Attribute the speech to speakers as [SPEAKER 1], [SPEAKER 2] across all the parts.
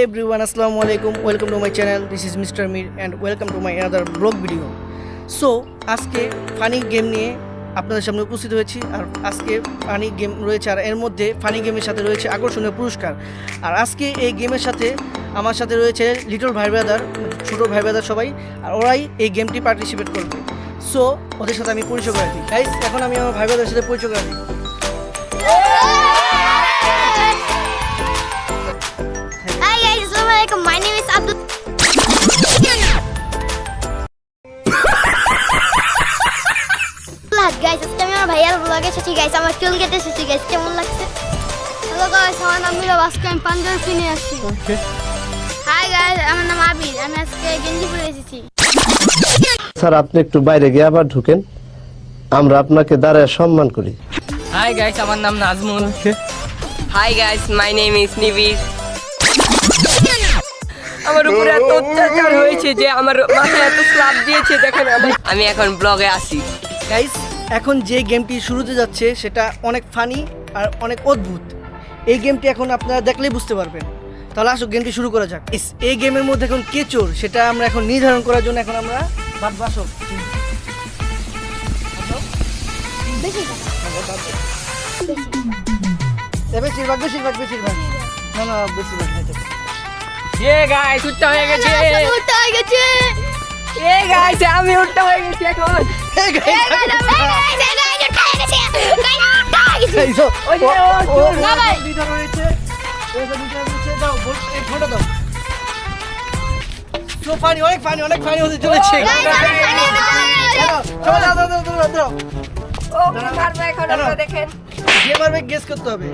[SPEAKER 1] everyone, assalamu alaikum. Welcome to my channel. This is Mr. Mir and welcome to my another vlog video. So আজকে funny game নিয়ে আপনাদের সামনে উপস্থিত হয়েছি। আর আজকে ফানি গেম রয়েছে, আর এর মধ্যে ফানি গেমের সাথে রয়েছে আকর্ষণীয় পুরস্কার। আর আজকে এই গেমের সাথে আমার সাথে রয়েছে লিটল ভাই ব্রাদার, ছোটো ভাই ব্রাদার সবাই, আর ওরাই এই গেমটি পার্টিসিপেট করবে। সো ওদের সাথে আমি পরিচয় করে দিই। গাইস, এখন আমি আমার ভাই ব্রাদারের সাথে পরিচয় করে দিই।
[SPEAKER 2] My name is Abdul. Guys, আজকে আমি আমার ভাইয়ার ব্লগে এসেছি। গাইস, আমার চুল কেটে এসেছি। গাইস, কেমন লাগছে?
[SPEAKER 3] হ্যালো গাইস, আমার নাম মিরাব। আজকে আমি পাঞ্জাবি কিনে আসছি। হাই গাইস, আমার নাম আবির। আমি আজকে গেঞ্জি পরে এসেছি।
[SPEAKER 4] স্যার, আপনি একটু বাইরে গিয়ে আবার ঢুকেন, আমরা আপনাকে দাঁড়ায় সম্মান করি।
[SPEAKER 5] হাই গাইস, আমার নাম Nazmul. Hi guys, my name is Nibir. আমার উপরে এত অত্যাচার হয়েছে যে আমার মাথায় এত স্ল্যাপ দিয়েছে, দেখেন আমি এখন ব্লগে আসি।
[SPEAKER 1] গাইস, এখন যে গেমটি শুরুতে যাচ্ছে সেটা অনেক ফানি আর অনেক অদ্ভুত। এই গেমটি এখন আপনারা দেখলেই বুঝতে পারবেন। তাহলে আসো গেমটি শুরু করা যাক। এই গেমের মধ্যে এখন কে চোর সেটা আমরা এখন নির্ধারণ করার জন্য এখন আমরা বাসো বেশিরভাগ না না বেশিরভাগ
[SPEAKER 5] এ গাইস, উঠতে হয়ে গেছে।
[SPEAKER 3] উঠতে হয়ে গেছে।
[SPEAKER 5] এ গাইস, আমি উঠতে হয়ে গেছি এখন।
[SPEAKER 1] অনেক ফানি হতে চলেছে।
[SPEAKER 5] ও মারবে এখন, আপনারা দেখেন।
[SPEAKER 1] যে মারবে গেস করতে হবে।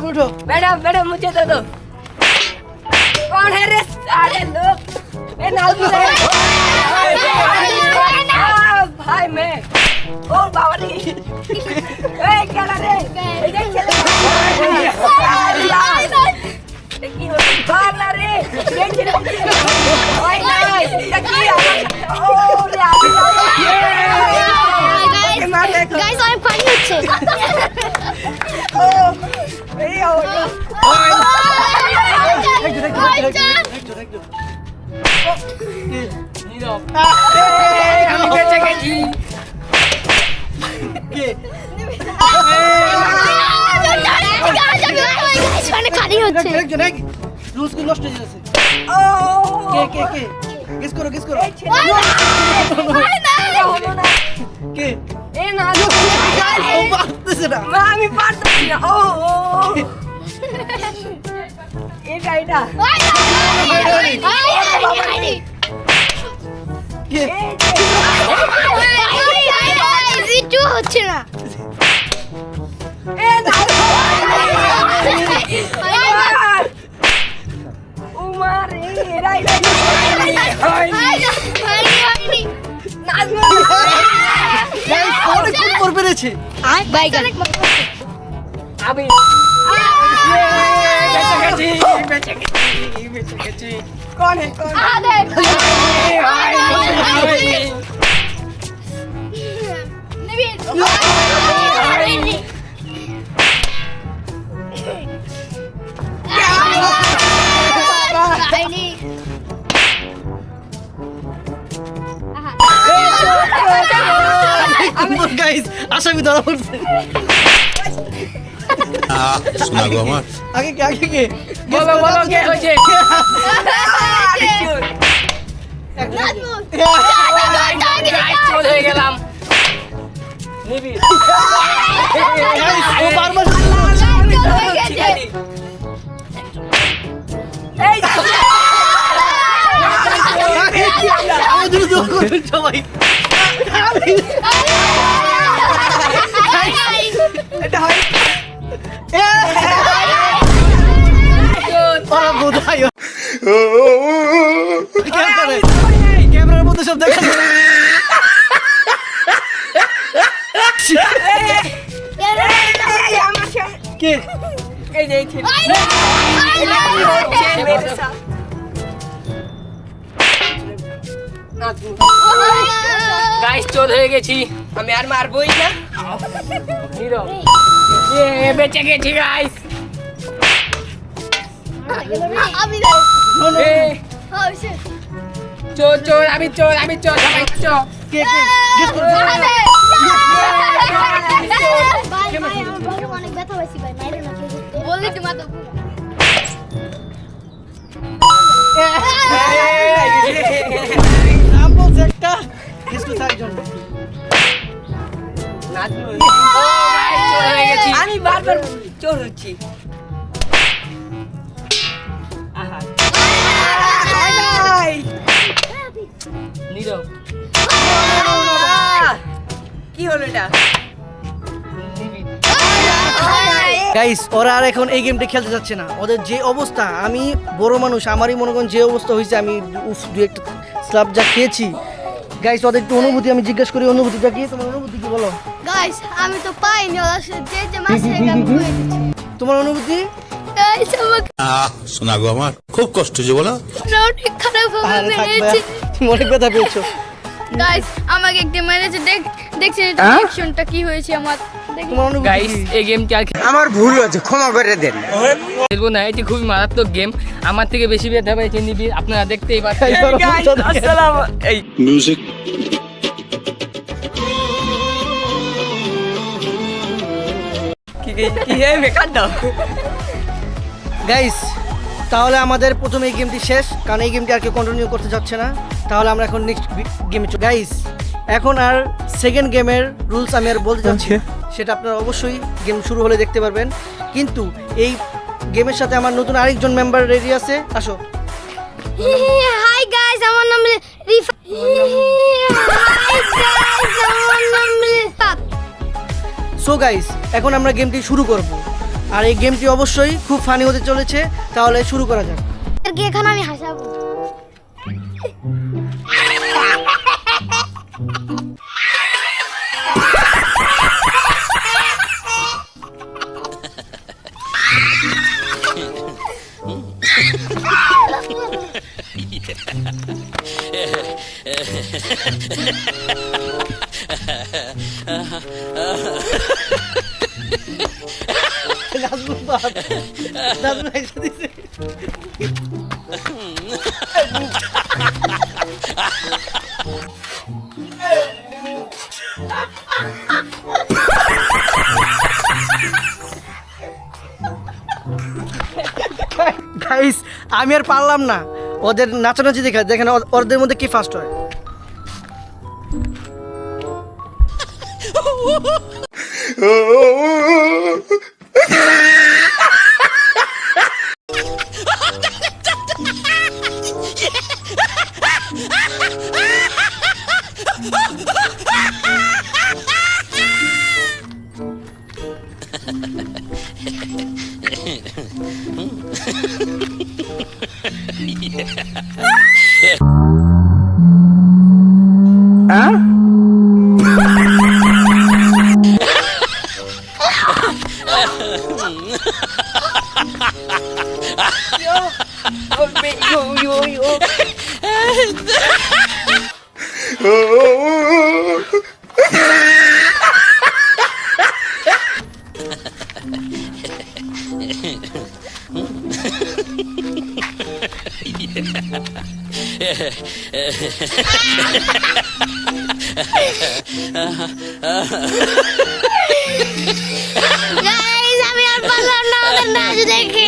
[SPEAKER 1] उठो
[SPEAKER 5] मैडम मुझे दे दो। कौन है रे सारे लोग? ए नालू रे। भाई मैं ओ बावली। ए क्या रे? ये चले। देखी हो बाला रे। ये चले। ओए नहीं, देखी ओ रे
[SPEAKER 2] Guys, I'm funny হচ্ছে।
[SPEAKER 1] নষ্ট হয়ে যাচ্ছে। কে গেস করো কে
[SPEAKER 5] এ না
[SPEAKER 1] ও পারতেছে না।
[SPEAKER 5] আমি পারতেছি না। ও এটা
[SPEAKER 1] কে
[SPEAKER 2] জিতু হচ্ছে না।
[SPEAKER 5] এ না উমার এরাই
[SPEAKER 1] অনেক উপর পেরেছে।
[SPEAKER 5] আমি বেঁচে গেছি। कौन है
[SPEAKER 1] গাইস, আসামি ধরা পড়ছে।
[SPEAKER 6] শোনা গো আমার
[SPEAKER 1] আগে কে
[SPEAKER 5] বলো কে হয়েছে? চলে হয়ে গেলাম।
[SPEAKER 1] ও বারবার সবাই এটা হয় ক্যামেরার মধ্যে সব দেখা কে
[SPEAKER 5] এই যে গাইস, চোর হয়ে গেছি। আমি আর মারবোই না। নীরব বেঁচে গেছি গাইস
[SPEAKER 3] আমি
[SPEAKER 5] চোর চোর আমি চোর সবাই চোর
[SPEAKER 1] কে গেস করো
[SPEAKER 2] অনেক ব্যথা পাইছি ভাই মাইরে না
[SPEAKER 3] বললি তো মাথা
[SPEAKER 1] নাম বলছে একটা গেস করছে আরেকজন
[SPEAKER 5] আমি বারবার চোর হচ্ছি নীরব কি হলো এটা
[SPEAKER 1] গাইস ওরা আর এখন এই গেমটা খেলতে যাচ্ছে না ওদের যে অবস্থা আমি বড় মানুষ আমারই মনে করেন যে অবস্থা হয়েছে আমি উফ দু একটা স্ল্যাপ যা খেয়েছি গাইস ওদের একটু অনুভূতি আমি জিজ্ঞেস করি অনুভূতিটা কি তোমার অনুভূতি কি বলো
[SPEAKER 3] গাইস আমি তো পাইনি ওরা যে মাসে আমি হয়ে গেছি
[SPEAKER 1] তোমার অনুভূতি
[SPEAKER 3] গাইস আমাকে
[SPEAKER 6] শোনা গো আমার খুব কষ্ট যে বলো
[SPEAKER 3] অনেক খারাপ ভাবে
[SPEAKER 1] আরে থাক
[SPEAKER 3] মেরেছে
[SPEAKER 1] ভাইয়া, তুমি অনেক ব্যথা পেয়েছো
[SPEAKER 3] গাইস আমাকে একটা মেরেছে দেখছেন এটা রিঅ্যাকশনটা কি হয়েছে আমার
[SPEAKER 1] তোমার অনুভূতি
[SPEAKER 5] গাইস
[SPEAKER 1] কি?
[SPEAKER 5] এই গেমটি আর
[SPEAKER 7] আমার ভুল হয়েছে ক্ষমা করে দেন
[SPEAKER 5] খেলবো না এটি খুবই মারাত্মক গেম আমার থেকে বেশি ব্যথা পেয়েছে নিবিড় আপনারা দেখতেই পাচ্ছেন
[SPEAKER 1] এই ধরো, বুঝছো তো?
[SPEAKER 6] মিউজিক
[SPEAKER 5] কি হে বেকার দাও
[SPEAKER 1] গাইস তাহলে আমাদের প্রথম এই গেমটি শেষ কারণ এই গেমটি আর কেউ কন্টিনিউ করতে যাচ্ছে না তাহলে আমরা এখন নেক্সট গেমে গাইস এখন আর সেকেন্ড গেমের রুলস আমি আর বলতে যাচ্ছি না। সেটা আপনারা অবশ্যই গেম শুরু হলে দেখতে পারবেন কিন্তু এই গেমের সাথে আমার নতুন আরেকজন মেম্বার রেডি আছে আসো
[SPEAKER 3] হাই গাইস আমার নাম রিফা হাই গাইস আমার নাম রিফাত
[SPEAKER 1] সো গাইস এখন আমরা গেমটি শুরু করব আর এই গেমটি অবশ্যই খুব ফানি হতে চলেছে তাহলে শুরু করা যাক
[SPEAKER 3] কি এখানে আমি হাসাবো
[SPEAKER 1] নাজমুল বাপ নাজমুল এসে দিছে গাইস আমি আর পারলাম না ওদের নাচানাচি দেখা দেখেন ওদের মধ্যে কি ফার্স্ট হয়
[SPEAKER 3] গাইস আমি আর পারলাম না ওদের নাচ দেখে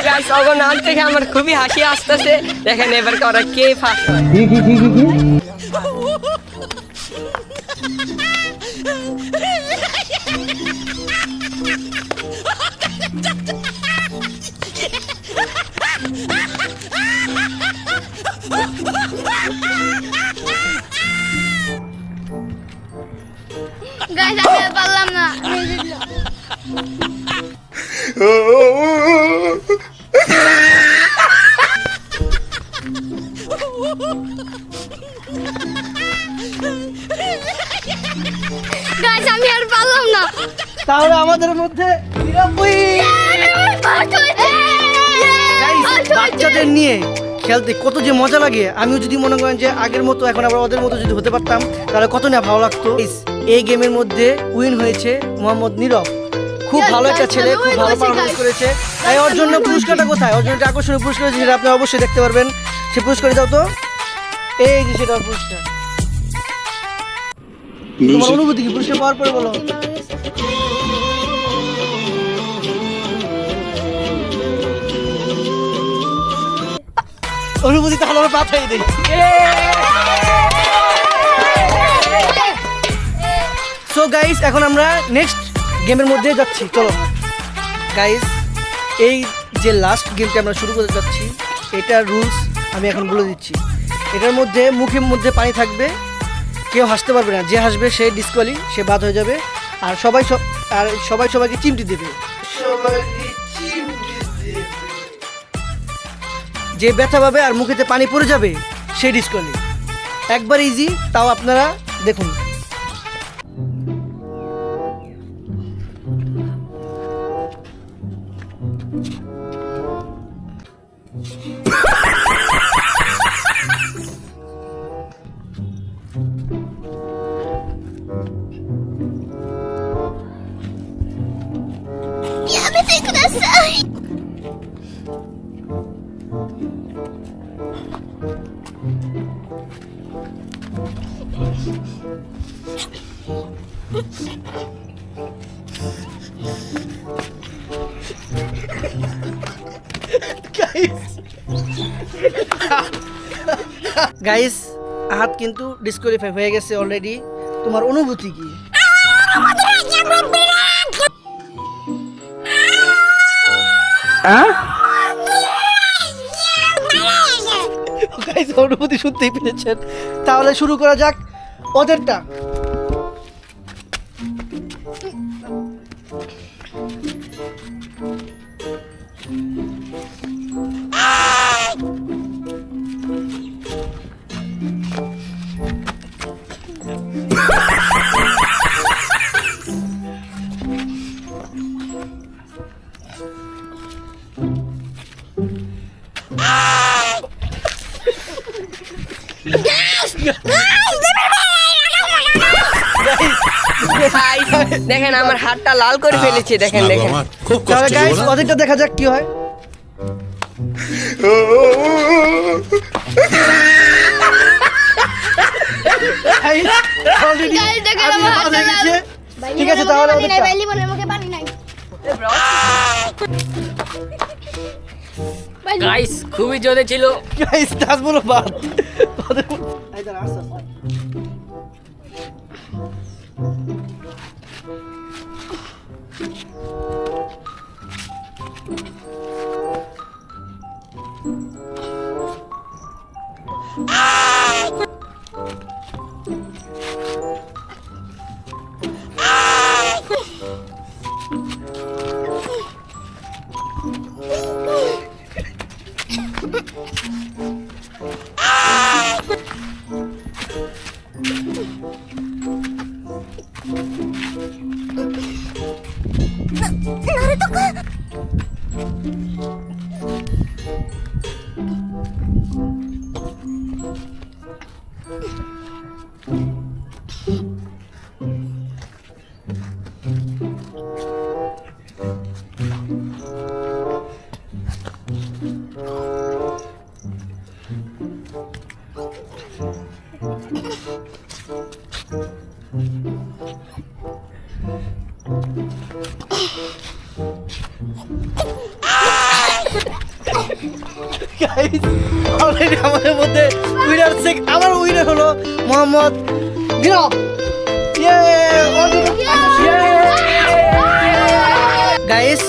[SPEAKER 5] গাইস ওগো নাচ দেখে আমার খুবই হাসি আসতেছে দেখেন এবার ওরা কে ফার্স্ট হয়
[SPEAKER 3] গাইস আমি আর পারলাম না গাইস আমি আর পারলাম না
[SPEAKER 1] তাহলে আমাদের মধ্যে 99 গাইস বাচ্চাদের নিয়ে খেলতে কত যে মজা লাগে। আমিও যদি মনে করেন যে আগের মতো এখন আবার ওদের মতো যদি হতে পারতাম তাহলে কত না ভালো লাগতো। এই গেমের মধ্যে উইন হয়েছে মোহাম্মদ নীরব। খুব ভালো একটা ছেলে, খুব ভালো পারফরমেন্স করেছে। তাই ওর জন্য পুরস্কারটা কোথায়, ওর জন্য একটা আকর্ষণীয় পুরস্কার আছে, সেটা আপনি অবশ্যই দেখতে পারবেন। সে পুরস্কার দাও তো, এই যে সেটা পুরস্কার। তোমার অনুভূতি কি পুরস্কার পাওয়ার পরে বলো? অনুভূতি তাহলে আমরা পাঠাই দিই। সো গাইস, এখন আমরা নেক্সট গেমের মধ্যে যাচ্ছি। চলো গাইস, এই যে লাস্ট গেমটা আমরা শুরু করতে যাচ্ছি, এটার রুলস আমি এখন বলে দিচ্ছি। এটার মধ্যে মুখের মধ্যে পানি থাকবে, কেউ হাসতে পারবে না। যে হাসবে সে ডিসকোয়ালি, সে বাদ হয়ে যাবে। আর সবাই সবাইকে চিমটি দেবে। যে ব্যথা পাবে আর মুখেতে পানি পড়ে যাবে সে ডিসকোয়ালি। একবার ইজি, তাও আপনারা দেখুন। গাইস, আহাত কিন্তু ডিসকোয়ালিফাই হয়ে গেছে অলরেডি। তোমার অনুভূতি কি? গাইস, অনুভূতি শুনতেই পেরেছেন। তাহলে শুরু করা যাক ওদেরটা।
[SPEAKER 5] দেখেন আমার হাতটা লাল করে ফেলেছে, দেখেন
[SPEAKER 6] শোনা গো
[SPEAKER 5] দেখেন।
[SPEAKER 6] আমার, খুব
[SPEAKER 1] তাহলে
[SPEAKER 6] কষ্ট
[SPEAKER 1] গাইস,
[SPEAKER 6] জীবন।
[SPEAKER 1] ওদেরটা দেখা যাক কি হয়। Guys, already
[SPEAKER 3] Guys, দেখেন
[SPEAKER 1] আমি
[SPEAKER 3] আমার
[SPEAKER 1] ভালো
[SPEAKER 3] হাতটা
[SPEAKER 1] লেগেছে। ঠিক আছে, তাহলে ওদেরটা।
[SPEAKER 2] লিমনের মুখে পানি নাই।
[SPEAKER 8] গাইস খুবই জোরে ছিল।
[SPEAKER 1] গাইস, দাস বলো বাদ। ওদের এই দাঁড়া, আস্তে আস্তে। গাইস, অলরেডি আমাদের মধ্যে উইনার আমার উইনার হলো মোহাম্মদ নীরব। গাইস,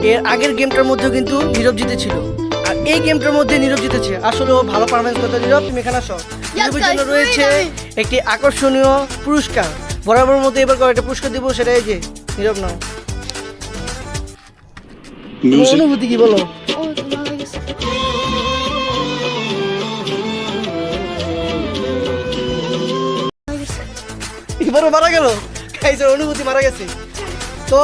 [SPEAKER 1] এর আগের গেমটার মধ্যেও কিন্তু নীরব জিতেছিল, আর এই গেমটার মধ্যে নীরব জিতেছে। আসলে ও ভালো পারফরমেন্স করতে। নীরব, তুমি এখানে আসো। নীরবের জন্য রয়েছে একটি আকর্ষণীয় পুরস্কার। বরাবর মধ্যে এবার একটা পুরস্কার দিব, সেটা এই যে নীরব নাও। তোমার অনুভূতি কি বলো? এবারও মারা গেল। গাইসের অনুভূতি মারা গেছে। তো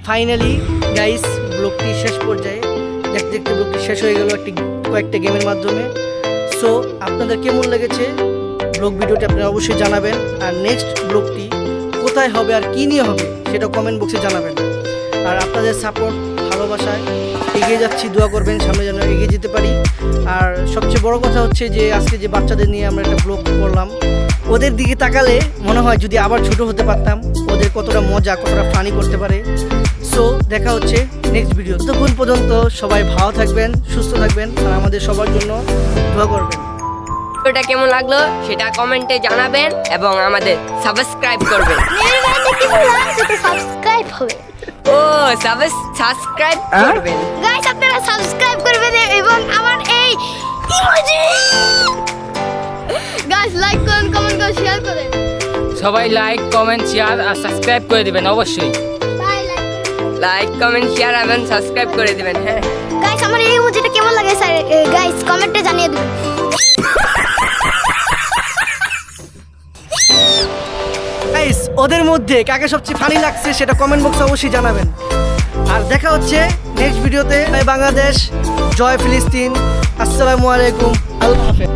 [SPEAKER 1] ফাইনালি গাইস ব্লগটি শেষ পর্যায়ে দেখতে দেখতে ব্লগটি শেষ হয়ে গেল কয়েকটা গেমের মাধ্যমে। সো আপনাদের কেমন লেগেছে ব্লগ ভিডিওটি আপনারা অবশ্যই জানাবেন, আর নেক্সট ব্লগটি কোথায় হবে আর কী নিয়ে হবে সেটা কমেন্ট বক্সে জানাবেন। আর আপনাদের সাপোর্ট ভালোবাসায় এগিয়ে যাচ্ছি, দোয়া করবেন সামনে যেন এগিয়ে যেতে পারি। আর সবচেয়ে বড় কথা হচ্ছে যে আজকে যে বাচ্চাদের নিয়ে আমরা একটা ব্লগ করলাম, ওদের দিকে তাকালে মনে হয় যদি আবার ছোট হতে পারতাম, ওদের কতটা মজা কতটা ফানি করতে পারে। সো দেখা হচ্ছে নেক্সট ভিডিও। ততক্ষণ পর্যন্ত সবাই ভালো থাকবেন, সুস্থ থাকবেন, আর আমাদের সবার জন্য দোয়া করবেন।
[SPEAKER 5] ভিডিওটা কেমন লাগলো সেটা কমেন্টে জানাবেন এবং আমাদের সাবস্ক্রাইব করবেন।
[SPEAKER 2] সাবস্ক্রাইব হবে
[SPEAKER 5] ও সাবস্ক্রাইব করবেন।
[SPEAKER 2] গাইস, আপনারা সাবস্ক্রাইব করবেন এবং আমার এই ইমোজি
[SPEAKER 3] গাইস লাইক করেন, কমেন্ট করেন, শেয়ার করেন।
[SPEAKER 8] সবাই লাইক কমেন্ট শেয়ার আর সাবস্ক্রাইব করে দিবেন অবশ্যই।
[SPEAKER 5] লাইক কমেন্ট শেয়ার এবং সাবস্ক্রাইব করে দিবেন। হ্যাঁ
[SPEAKER 2] গাইস, আমার এই ইমোজিটা কেমন লাগে স্যার গাইস কমেন্টে জানিয়ে দিবেন।
[SPEAKER 1] গাইস, ওদের মধ্যে কাকে সবচেয়ে ফানি লাগছে সেটা কমেন্ট বক্সে অবশ্যই জানাবেন। আর দেখা হচ্ছে নেক্সট ভিডিওতে। বাংলাদেশ, জয় ফিলিস্তিন, আসসালামু আলাইকুম, আল্লাহ হাফেজ।